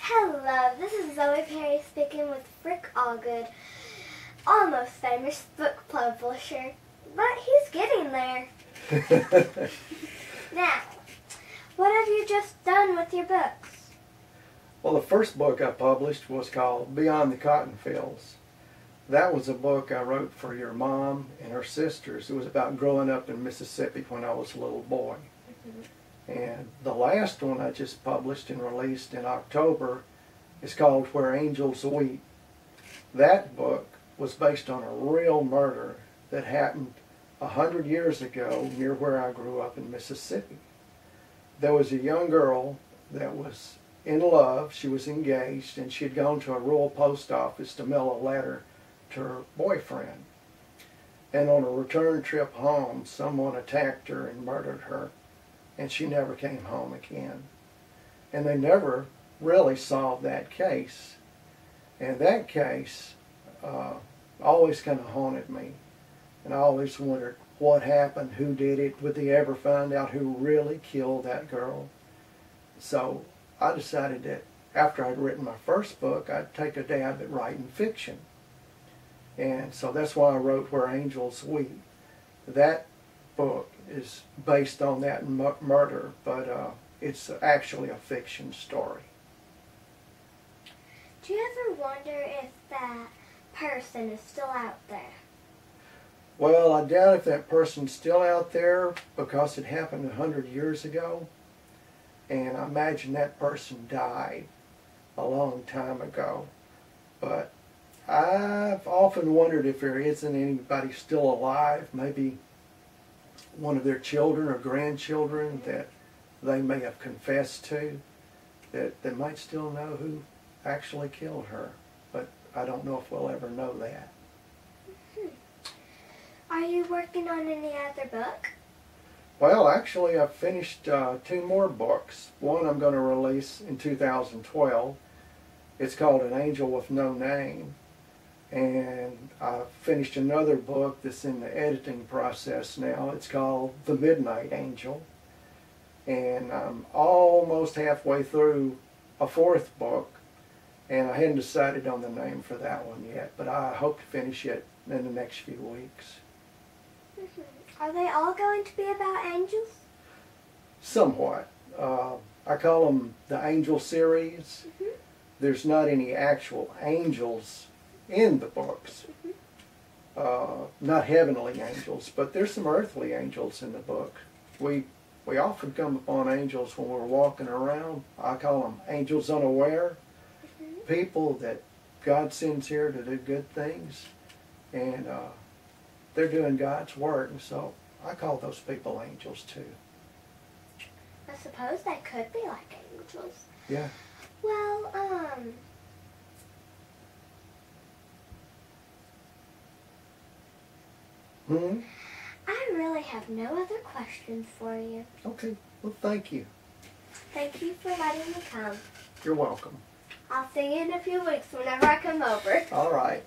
Hello, this is Zoey Perry speaking with Rick Algood, almost famous book publisher, but he's getting there. Now, what have you just done with your books? Well, the first book I published was called Beyond the Cotton Fields. That was a book I wrote for your mom and her sisters. It was about growing up in Mississippi when I was a little boy. And the last one I just published and released in October is called Where Angels Weep. That book was based on a real murder that happened 100 years ago near where I grew up in Mississippi. There was a young girl that was in love. She was engaged, and she had gone to a rural post office to mail a letter to her boyfriend. And on a return trip home, someone attacked her and murdered her, and she never came home again. And they never really solved that case. And that case always kind of haunted me. And I always wondered what happened, who did it, would they ever find out who really killed that girl? So I decided that after I'd written my first book, I'd take a dab at writing fiction. And so that's why I wrote Where Angels Weep. That book is based on that murder, but it's actually a fiction story. Do you ever wonder if that person is still out there? Well, I doubt if that person's still out there because it happened 100 years ago. And I imagine that person died a long time ago. But I've often wondered if there isn't anybody still alive, maybe one of their children or grandchildren that they may have confessed to, that they might still know who actually killed her. But I don't know if we'll ever know that. Are you working on any other book? Well, actually, I've finished 2 more books. One I'm going to release in 2012. It's called An Angel with No Name. And I've finished another book that's in the editing process now. It's called The Midnight Angel. And I'm almost halfway through a 4th book. And I hadn't decided on the name for that one yet. But I hope to finish it in the next few weeks. Are they all going to be about angels? Somewhat. I call them the Angel series. There's not any actual angels in the books. Not heavenly angels, but there's some earthly angels in the book. We often come upon angels when we're walking around. I call them angels unaware. People that God sends here to do good things. And they're doing God's work, and so I call those people angels too. I suppose they could be like angels. Yeah. Well, I really have no other questions for you. Okay. Well, thank you. Thank you for letting me come. You're welcome. I'll see you in a few weeks whenever I come over. All right.